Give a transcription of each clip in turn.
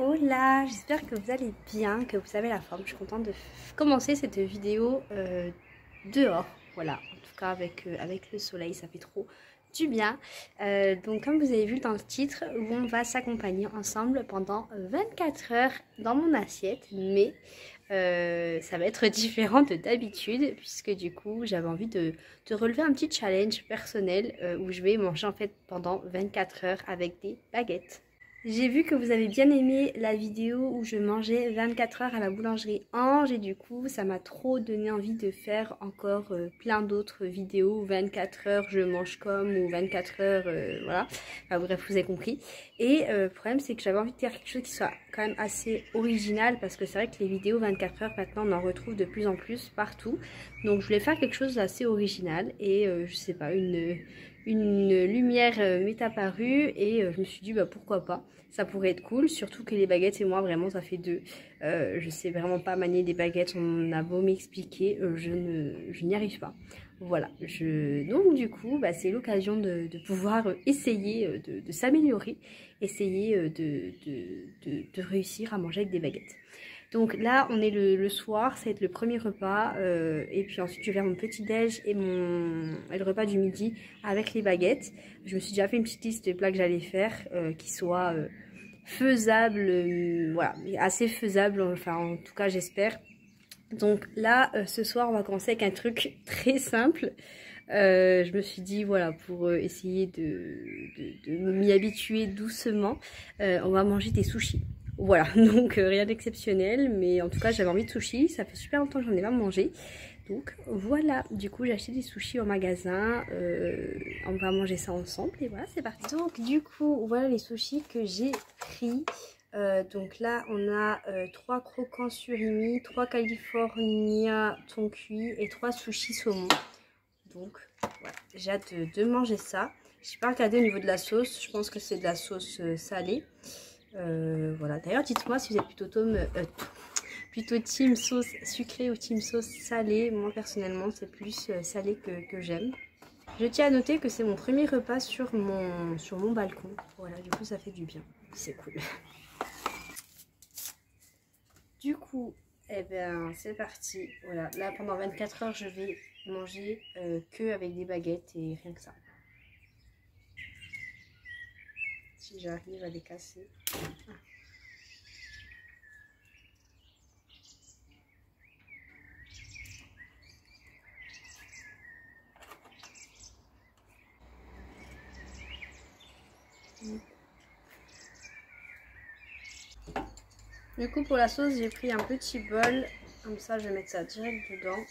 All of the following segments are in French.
Hola, j'espère que vous allez bien, que vous avez la forme. Je suis contente de commencer cette vidéo dehors. Voilà, en tout cas avec le soleil, ça fait trop du bien. Donc comme vous avez vu dans le titre, on va s'accompagner ensemble pendant 24 heures dans mon assiette. Mais ça va être différent de d'habitude puisque du coup j'avais envie de relever un petit challenge personnel où je vais manger en fait pendant 24 heures avec des baguettes. J'ai vu que vous avez bien aimé la vidéo où je mangeais 24 heures à la boulangerie Ange et du coup ça m'a trop donné envie de faire encore plein d'autres vidéos, 24 heures je mange comme ou 24 heures voilà, enfin, bref vous avez compris. Et le problème c'est que j'avais envie de faire quelque chose qui soit quand même assez original parce que c'est vrai que les vidéos 24 heures maintenant on en retrouve de plus en plus partout. Donc je voulais faire quelque chose d'assez original et je sais pas, une lumière m'est apparue et je me suis dit bah pourquoi pas, ça pourrait être cool, surtout que les baguettes et moi vraiment ça fait deux. Je sais vraiment pas manier des baguettes, on a beau m'expliquer, je n'y arrive pas. Voilà, donc du coup bah, c'est l'occasion de pouvoir essayer de s'améliorer, essayer de réussir à manger avec des baguettes. Donc là, on est le soir, ça va être le premier repas. Et puis ensuite, je vais faire mon petit-déj et le repas du midi avec les baguettes. Je me suis déjà fait une petite liste des plats que j'allais faire qui soient faisables, voilà, assez faisables, enfin en tout cas j'espère. Donc là, ce soir, on va commencer avec un truc très simple. Je me suis dit, voilà, pour essayer de m'y habituer doucement, on va manger des sushis. Voilà, donc rien d'exceptionnel, mais en tout cas j'avais envie de sushis, ça fait super longtemps que j'en ai pas mangé. Donc voilà, du coup j'ai acheté des sushis au magasin, on va manger ça ensemble et voilà c'est parti. Donc du coup voilà les sushis que j'ai pris. Donc là on a 3 croquants surimi, 3 California thon cuit et 3 sushis saumon. Donc voilà, j'ai hâte de manger ça. Je n'ai pas regardé au niveau de la sauce, je pense que c'est de la sauce salée. Voilà, d'ailleurs dites-moi si vous êtes plutôt team sauce sucrée ou team sauce salée. Moi personnellement c'est plus salé que j'aime. Je tiens à noter que c'est mon premier repas sur mon balcon. Voilà, du coup ça fait du bien, c'est cool. Du coup, eh ben c'est parti. Voilà, là pendant 24 heures je vais manger que avec des baguettes et rien que ça. Si j'arrive à les casser. Ah. Du coup pour la sauce j'ai pris un petit bol, comme ça je vais mettre ça direct dedans.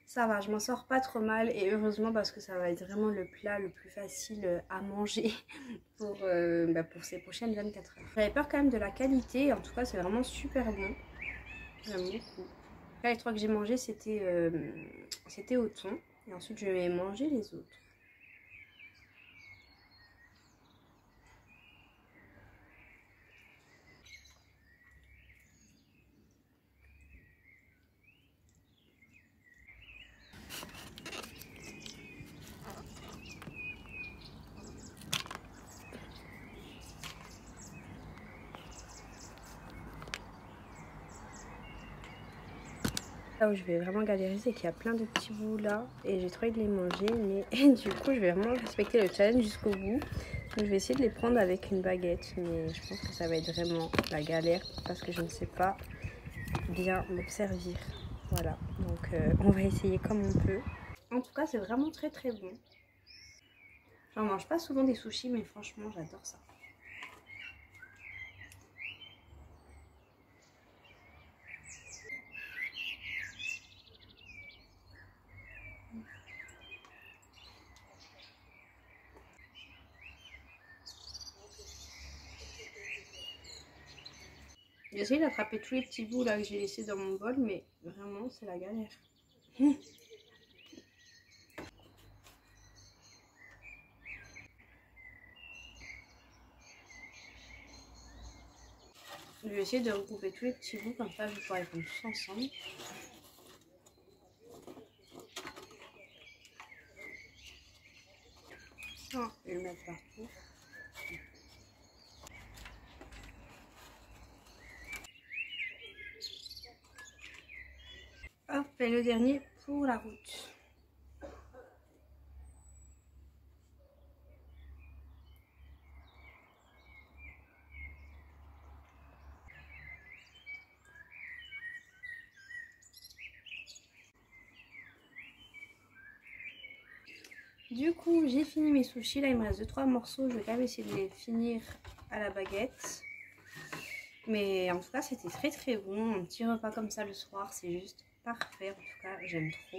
Ça va, je m'en sors pas trop mal et heureusement parce que ça va être vraiment le plat le plus facile à manger pour ces prochaines 24 heures. J'avais peur quand même de la qualité, en tout cas c'est vraiment super bon, j'aime beaucoup. Là les 3 que j'ai mangés c'était au thon et ensuite je vais manger les autres. Là où je vais vraiment galérer, c'est qu'il y a plein de petits bouts là et j'ai trop envie de les manger, mais du coup je vais vraiment respecter le challenge jusqu'au bout. Donc je vais essayer de les prendre avec une baguette, mais je pense que ça va être vraiment la galère parce que je ne sais pas bien m'en servir. Voilà, donc on va essayer comme on peut. En tout cas c'est vraiment très très bon. J'en mange pas souvent des sushis, mais franchement j'adore ça. J'ai essayé d'attraper tous les petits bouts là que j'ai laissés dans mon bol, mais vraiment c'est la galère. vais essayer de regrouper tous les petits bouts, comme ça je vais pouvoir les prendre tous ensemble. Ça, je vais le mettre partout. Hop, et le dernier pour la route. Du coup, j'ai fini mes sushis. Là, il me reste 2-3 morceaux. Je vais quand même essayer de les finir à la baguette. Mais en tout cas, c'était très très bon. Un petit repas comme ça le soir, c'est juste parfait. En tout cas, j'aime trop.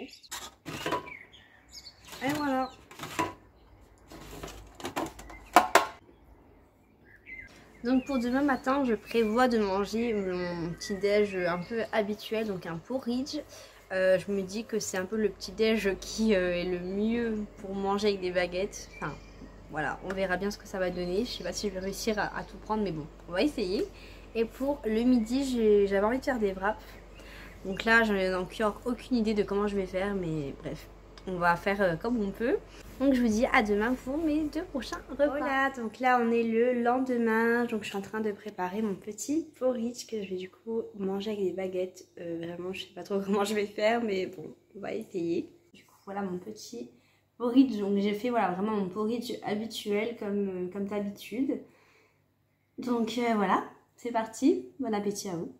Et voilà. Donc pour demain matin, je prévois de manger mon petit déj un peu habituel, donc un porridge. Je me dis que c'est un peu le petit déj qui est le mieux pour manger avec des baguettes. Enfin, voilà, on verra bien ce que ça va donner. Je sais pas si je vais réussir à tout prendre, mais bon, on va essayer. Et pour le midi, j'avais envie de faire des wraps. Donc là, j'en ai encore aucune idée de comment je vais faire, mais bref, on va faire comme on peut. Donc je vous dis à demain pour mes 2 prochains repas. Voilà, donc là on est le lendemain. Donc je suis en train de préparer mon petit porridge que je vais du coup manger avec des baguettes. Vraiment, je sais pas trop comment je vais faire, mais bon, on va essayer. Du coup, voilà mon petit porridge. Donc j'ai fait voilà vraiment mon porridge habituel comme d'habitude. Donc voilà, c'est parti. Bon appétit à vous.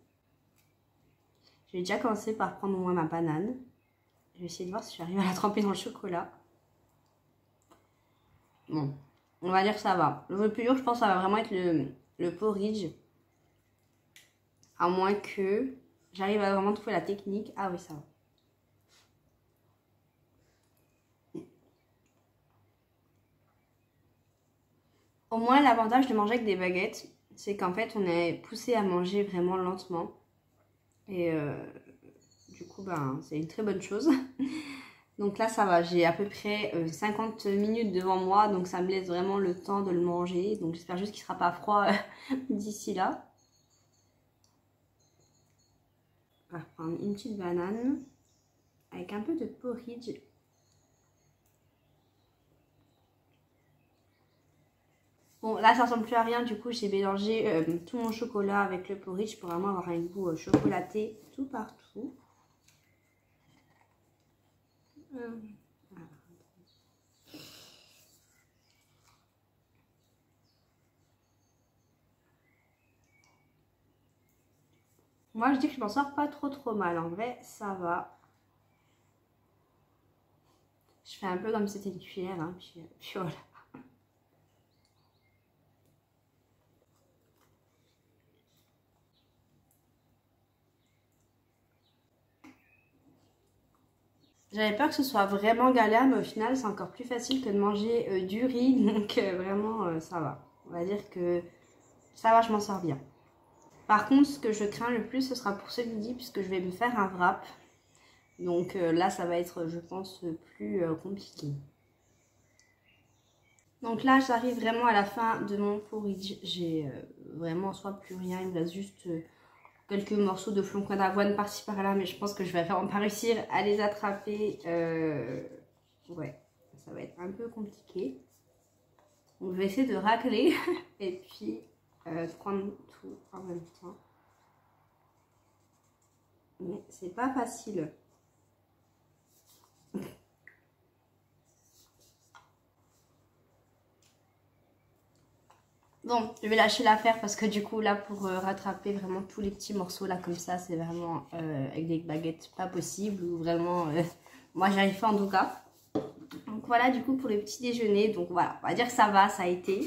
J'ai déjà commencé par prendre moi ma banane. Je vais essayer de voir si j'arrive à la tremper dans le chocolat. Bon, on va dire que ça va. Le plus dur, je pense, ça va vraiment être le porridge. À moins que j'arrive à vraiment trouver la technique. Ah oui, ça va. Au moins, l'avantage de manger avec des baguettes, c'est qu'en fait, on est poussé à manger vraiment lentement. Et du coup, ben, c'est une très bonne chose. Donc là, ça va. J'ai à peu près 50 minutes devant moi. Donc ça me laisse vraiment le temps de le manger. Donc j'espère juste qu'il ne sera pas froid d'ici là. On va prendre une petite banane avec un peu de porridge. Bon, là, ça ressemble plus à rien. Du coup, j'ai mélangé tout mon chocolat avec le porridge pour vraiment avoir un goût chocolaté tout partout. Moi, je dis que je m'en sors pas trop mal. En vrai, ça va. Je fais un peu comme si c'était une cuillère, hein, puis voilà. J'avais peur que ce soit vraiment galère, mais au final, c'est encore plus facile que de manger du riz. Donc vraiment, ça va. On va dire que ça va, je m'en sors bien. Par contre, ce que je crains le plus, ce sera pour ce midi, puisque je vais me faire un wrap. Donc là, ça va être, je pense, plus compliqué. Donc là, j'arrive vraiment à la fin de mon porridge. J'ai vraiment soit plus rien, il me reste juste quelques morceaux de flocons d'avoine par-ci par-là, mais je pense que je vais vraiment pas réussir à les attraper. Ouais, ça va être un peu compliqué. Donc je vais essayer de racler et puis prendre tout en même temps. Mais c'est pas facile. Bon, je vais lâcher l'affaire parce que du coup là pour rattraper vraiment tous les petits morceaux là comme ça, c'est vraiment avec des baguettes pas possible ou vraiment moi j'y arrive pas en tout cas. Donc voilà du coup pour le petit déjeuner, donc voilà, on va dire que ça va, ça a été.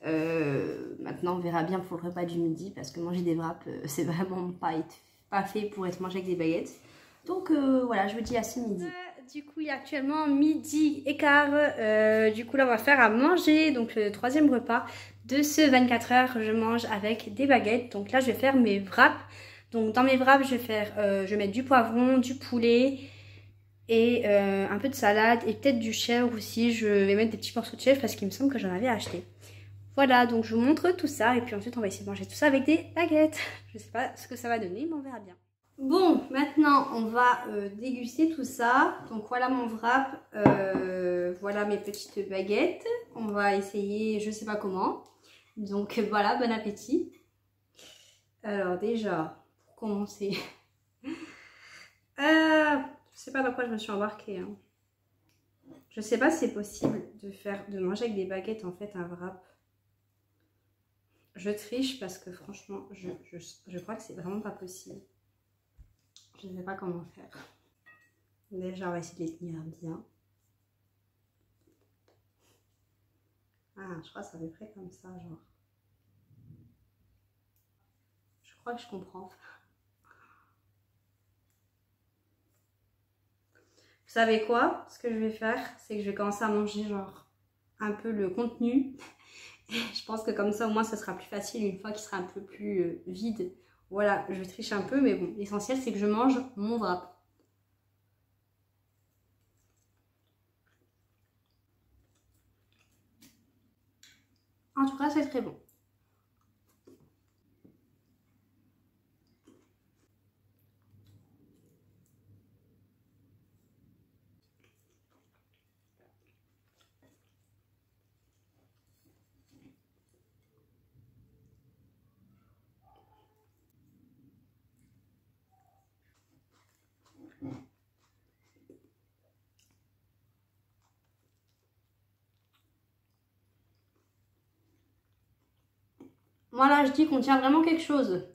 Maintenant on verra bien pour le repas du midi parce que manger des wraps c'est vraiment pas fait pour être mangé avec des baguettes. Donc voilà, je vous dis à ce midi. Du coup il est actuellement midi et quart, du coup là on va faire à manger, donc le 3e repas de ce 24 heures. Je mange avec des baguettes, donc là je vais faire mes wraps. Donc dans mes wraps je vais mettre du poivron, du poulet et un peu de salade et peut-être du chèvre aussi. Je vais mettre des petits morceaux de chèvre parce qu'il me semble que j'en avais acheté. Voilà, donc je vous montre tout ça et puis ensuite on va essayer de manger tout ça avec des baguettes. Je sais pas ce que ça va donner, mais on verra bien. Bon, maintenant on va déguster tout ça. Donc voilà mon wrap, voilà mes petites baguettes. On va essayer, je sais pas comment. Donc voilà, bon appétit. Alors déjà, pour commencer, je sais pas dans quoi je me suis embarquée. Hein. Je sais pas si c'est possible de manger avec des baguettes en fait un wrap. Je triche parce que franchement, je crois que c'est vraiment pas possible. Je ne sais pas comment faire. Déjà, on va essayer de les tenir bien. Ah, je crois que c'est à peu près comme ça, genre. Je crois que je comprends. Vous savez quoi? Ce que je vais faire, c'est que je vais commencer à manger genre un peu le contenu. Je pense que comme ça, au moins, ça sera plus facile une fois qu'il sera un peu plus vide. Voilà, je triche un peu, mais bon, l'essentiel, c'est que je mange mon wrap. En tout cas, c'est très bon. Moi là, je dis qu'on tient vraiment quelque chose.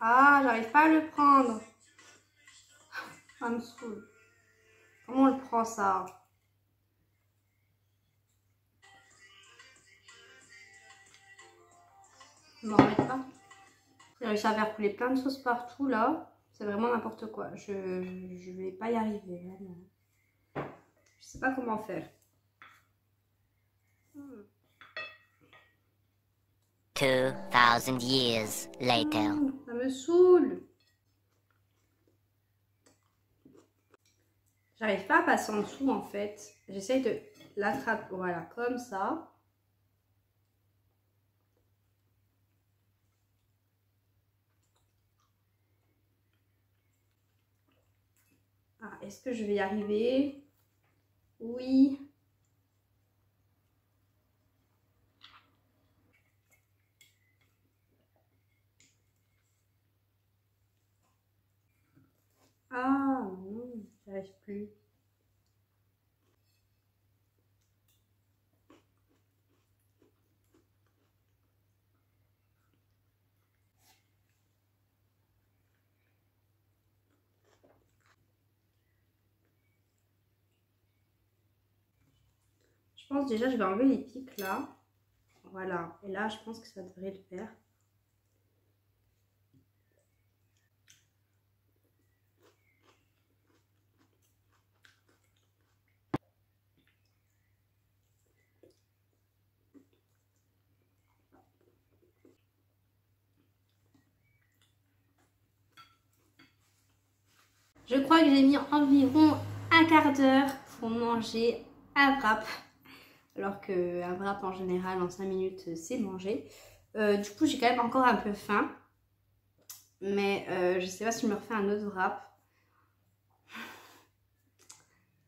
Ah, j'arrive pas à le prendre. Ça me saoule. Comment on le prend ça? Je m'en remets pas. J'ai réussi à faire couler plein de sauce partout là. C'est vraiment n'importe quoi. Je vais pas y arriver. Vraiment. Je sais pas comment faire. 2000 years later. Ça me saoule. J'arrive pas à passer en dessous en fait. J'essaye de l'attraper. Voilà, comme ça. Ah, est-ce que je vais y arriver? Oui. Ah non, j'y arrive plus. Je pense déjà je vais enlever les pics là. Voilà. Et là je pense que ça devrait le faire. Je crois que j'ai mis environ un quart d'heure pour manger un wrap. Alors qu'un wrap en général en 5 minutes c'est mangé. Du coup j'ai quand même encore un peu faim. Mais je sais pas si je me refais un autre wrap.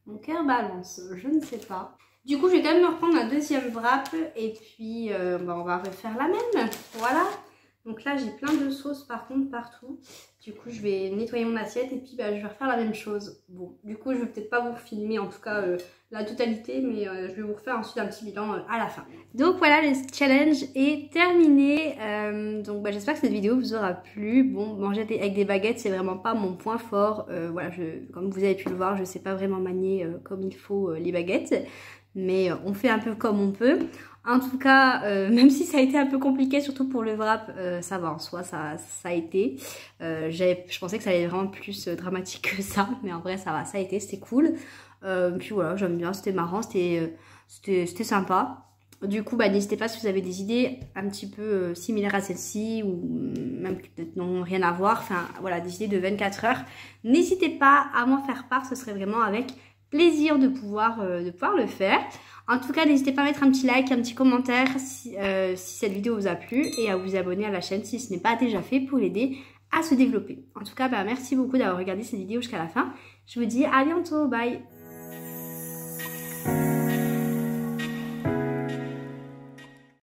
Mon cœur balance, je ne sais pas. Du coup je vais quand même me reprendre un deuxième wrap. Et puis on va refaire la même. Voilà. Donc là j'ai plein de sauce par contre partout. Du coup je vais nettoyer mon assiette et puis je vais refaire la même chose. Bon, du coup je vais peut-être pas vous filmer en tout cas la totalité, mais je vais vous refaire ensuite un petit bilan à la fin. Donc voilà, le challenge est terminé. Donc j'espère que cette vidéo vous aura plu. Bon, manger avec des baguettes c'est vraiment pas mon point fort. Voilà, comme vous avez pu le voir, je sais pas vraiment manier comme il faut les baguettes. Mais on fait un peu comme on peut. En tout cas, même si ça a été un peu compliqué, surtout pour le wrap, ça va en soi, ça a été. Je pensais que ça allait être vraiment plus dramatique que ça, mais en vrai ça va, ça a été, c'était cool. Puis voilà, j'aime bien, c'était marrant, c'était sympa. Du coup, bah, n'hésitez pas si vous avez des idées un petit peu similaires à celle-ci ou même peut-être non, rien à voir. Enfin, voilà, des idées de 24 heures. N'hésitez pas à m'en faire part, ce serait vraiment avec plaisir de pouvoir le faire. En tout cas, n'hésitez pas à mettre un petit like, un petit commentaire si cette vidéo vous a plu et à vous abonner à la chaîne si ce n'est pas déjà fait pour l'aider à se développer. En tout cas, bah, merci beaucoup d'avoir regardé cette vidéo jusqu'à la fin. Je vous dis à bientôt, bye!